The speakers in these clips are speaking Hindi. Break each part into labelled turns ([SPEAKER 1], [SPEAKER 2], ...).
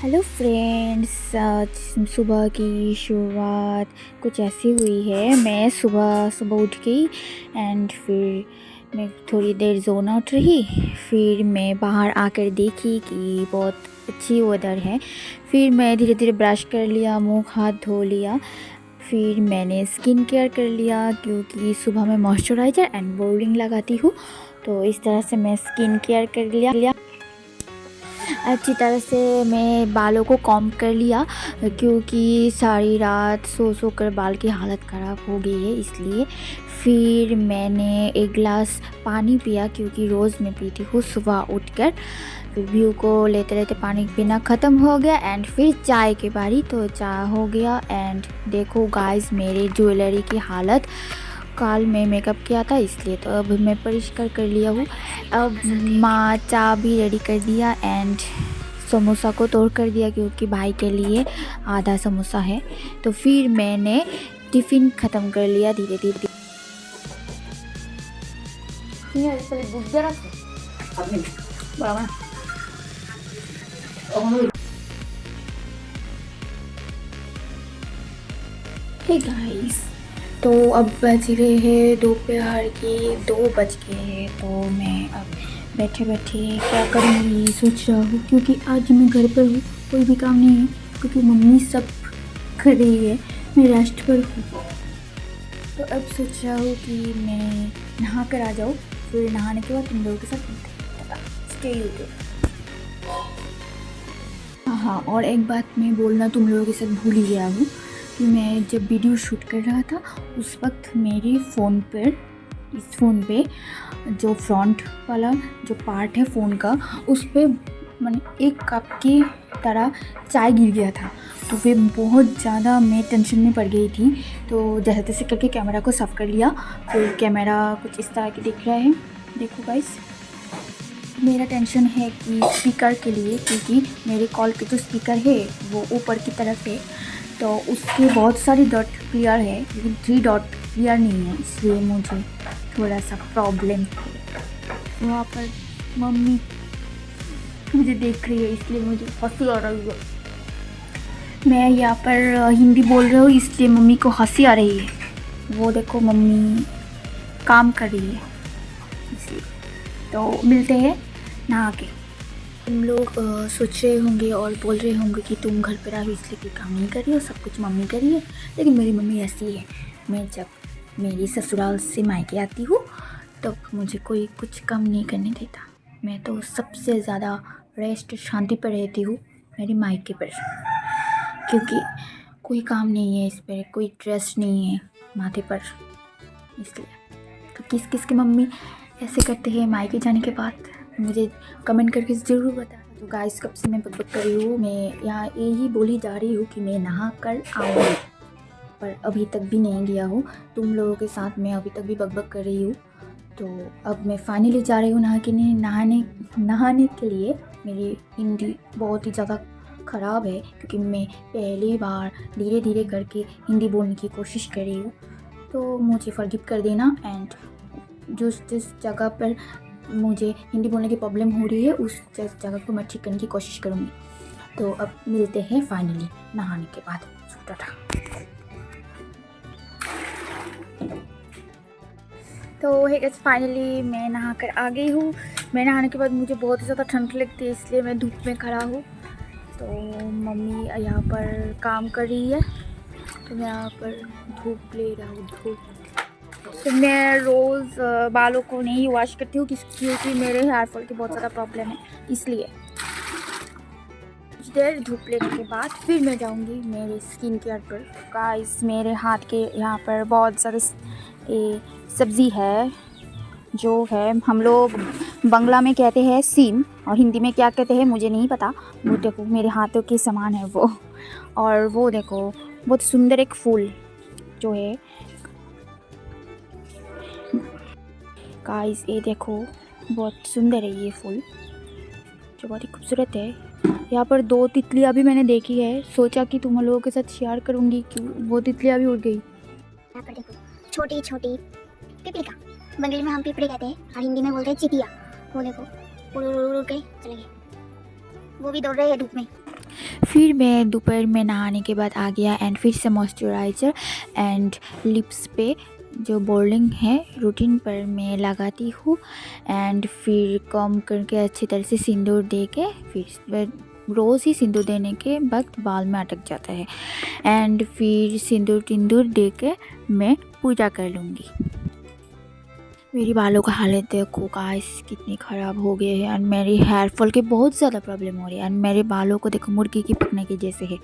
[SPEAKER 1] हेलो फ्रेंड्स, आज सुबह की शुरुआत कुछ ऐसी हुई है। मैं सुबह सुबह उठ गई एंड फिर मैं थोड़ी देर जोन आउट रही। फिर मैं बाहर आकर देखी कि बहुत अच्छी वेदर है। फिर मैं धीरे धीरे ब्रश कर लिया, मुंह हाथ धो लिया। फिर मैंने स्किन केयर कर लिया क्योंकि सुबह मैं मॉइस्चराइज़र एंड बोर्डिंग लगाती हूँ, तो इस तरह से मैं स्किन केयर कर लिया। अच्छी तरह से मैं बालों को कॉम्ब कर लिया क्योंकि सारी रात सो कर बाल की हालत ख़राब हो गई है, इसलिए। फिर मैंने एक गिलास पानी पिया क्योंकि रोज़ मैं पीती हूँ सुबह उठकर। फिर व्यू को लेते लेते पानी पीना ख़त्म हो गया एंड फिर चाय की बारी, तो चाय हो गया। एंड देखो गाइस, मेरी ज्वेलरी की हालत, कल मैं मेकअप किया था इसलिए, तो अब मैं परिष्कार कर लिया हूँ। अब माँ चाय भी रेडी कर दिया एंड समोसा को तोड़ कर दिया क्योंकि भाई के लिए आधा समोसा है। तो फिर मैंने टिफ़िन ख़त्म कर लिया धीरे धीरे। हे गाइस, तो अब बज रहे हैं दोपहर के 2 बज गए हैं। तो मैं अब बैठे बैठे क्या करूँगी सोच रहा हूँ, क्योंकि आज मैं घर पर हूँ, कोई भी काम नहीं है क्योंकि मम्मी सब कर रही है, मैं रेस्ट पर हूँ। तो अब सोच रहा हूँ कि मैं नहा कर आ जाऊँ, फिर नहाने के बाद तुम लोगों के साथ मिलते हैं। Stay YouTube. हाँ, और एक बात मैं बोलना तुम लोगों के साथ भूल ही गया हूँ कि मैं जब वीडियो शूट कर रहा था उस वक्त मेरे फ़ोन पर, इस फ़ोन पे जो फ्रंट वाला जो पार्ट है फ़ोन का, उस पर मैंने एक कप की तरह चाय गिर गया था। तो फिर बहुत ज़्यादा मैं टेंशन में पड़ गई थी। तो जैसे तैसे करके कैमरा को साफ़ कर लिया। फिर कैमरा कुछ इस तरह की दिख रहा है, देखो गाइस। मेरा टेंशन है कि स्पीकर के लिए, क्योंकि मेरे कॉल के जो स्पीकर है वो ऊपर की तरफ है, तो उसके बहुत सारी डॉट क्लियर है लेकिन 3 डॉट क्लियर नहीं है, इसलिए मुझे थोड़ा सा प्रॉब्लम है। वहाँ पर मम्मी मुझे देख रही है इसलिए मुझे हंसी आ रही है। मैं यहाँ पर हिंदी बोल रही हूँ इसलिए मम्मी को हंसी आ रही है। वो देखो मम्मी काम कर रही है इसलिए। तो मिलते हैं नहा के। तुम लोग सोच रहे होंगे और बोल रहे होंगे कि तुम घर पर आओ इसलिए कोई काम नहीं कर रही हो, सब कुछ मम्मी कर रही है। लेकिन मेरी मम्मी ऐसी है, मैं जब मेरी ससुराल से मायके आती हूँ तब मुझे कोई कुछ काम नहीं करने देता। मैं तो सबसे ज़्यादा रेस्ट शांति पर रहती हूँ मेरी मायके पर, क्योंकि कोई काम नहीं है इस पर, कोई स्ट्रेस नहीं है माथे पर, इसलिए। तो किस किस की मम्मी ऐसे करते हैं मायके जाने के बाद, मुझे कमेंट करके ज़रूर बताना। तो गाइस, कब से मैं बकबक कर रही हूँ, मैं यहाँ यही बोली जा रही हूँ कि मैं नहा कर आऊँगी, पर अभी तक भी नहीं गया हूँ। तुम लोगों के साथ मैं अभी तक भी बकबक कर रही हूँ। तो अब मैं फाइनली जा रही हूँ नहाने के लिए। मेरी हिंदी बहुत ही ज़्यादा ख़राब है क्योंकि मैं पहली बार धीरे धीरे करके हिंदी बोलने की कोशिश कर रही हूँ, तो मुझे फॉरगिव कर देना। एंड जिस जगह पर मुझे हिंदी बोलने की प्रॉब्लम हो रही है उस जगह को मैं ठीक करने की कोशिश करूँगी। तो अब मिलते हैं फाइनली नहाने के बाद। टाटा। तो है गाइस, फाइनली मैं नहा कर आ गई हूँ। मैं नहाने के बाद मुझे बहुत ही ज़्यादा ठंड लगती है, इसलिए मैं धूप में खड़ा हूँ। तो मम्मी यहाँ पर काम कर रही है, तो मैं यहाँ पर धूप ले रहा हूँ, धूप। तो मैं रोज़ बालों को नहीं वॉश करती हूँ क्योंकि मेरे हेयर फॉल की बहुत ज़्यादा प्रॉब्लम है, इसलिए। कुछ देर धूप लेने के बाद फिर मैं जाऊँगी मेरे स्किन केयर पर। गाइस, मेरे हाथ के यहाँ पर बहुत ज़्यादा सब्ज़ी है, जो है हम लोग बांग्ला में कहते हैं सीम, और हिंदी में क्या कहते हैं मुझे नहीं पता। वो देखो मेरे हाथों के समान है वो, और वो देखो बहुत सुंदर एक फूल जो है। गाइस, ये देखो बहुत सुंदर है ये फूल, जो बहुत ही खूबसूरत है। यहाँ पर 2 तितलियाँ भी मैंने देखी है, सोचा कि तुम लोगों के साथ शेयर करूँगी कि वो तितलियाँ भी उड़ गई।
[SPEAKER 2] यहाँ पर देखो छोटी छोटी पिपलिका, बंगाली में हम पिपड़ी कहते हैं और हिंदी में बोलते हैं चिटिया। वो देखो उड़ उड़ उड़ के चले गए, वो भी दौड़ रहे हैं धूप में।
[SPEAKER 1] फिर मैं दोपहर में नहाने के बाद आ गया एंड फिर से मॉइस्चराइज़र एंड लिप्स पे जो बॉलिंग है रूटीन पर मैं लगाती हूँ एंड फिर कॉम्ब करके अच्छी तरह से सिंदूर दे के फिर रोज़ ही सिंदूर देने के वक्त बाल में अटक जाता है एंड फिर सिंदूर टिंदूर दे के मैं पूजा कर लूँगी। मेरी बालों का हालत देखो गाइस कितनी ख़राब हो गए हैं एंड मेरी हेयर फॉल की बहुत ज़्यादा प्रॉब्लम हो रही है एंड मेरे बालों को देखो मुर्गी की पकने के जैसे है।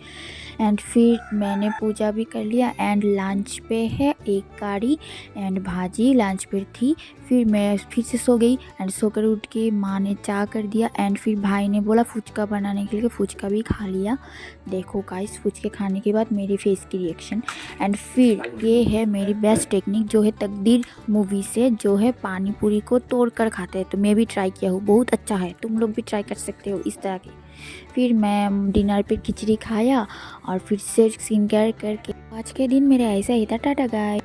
[SPEAKER 1] एंड फिर मैंने पूजा भी कर लिया एंड लंच पे है एक कड़ी एंड भाजी लंच पे थी। फिर मैं फिर से सो गई एंड सोकर उठ के माँ ने चाय कर दिया एंड फिर भाई ने बोला फुचका बनाने के लिए, फुचका भी खा लिया। देखो गाइस फुचके खाने के बाद मेरी फेस की रिएक्शन। एंड फिर ये है मेरी बेस्ट टेक्निक जो है तकदीर मूवी से, जो है पानी पूरी को तोड़ कर खाते हैं। तो मैं भी ट्राई किया हूँ, बहुत अच्छा है, तुम लोग भी ट्राई कर सकते हो इस तरह की। फिर मैं डिनर पे खिचड़ी खाया और फिर से स्किन केयर करके आज के दिन मेरे ऐसा ही था। टाटा गाइस।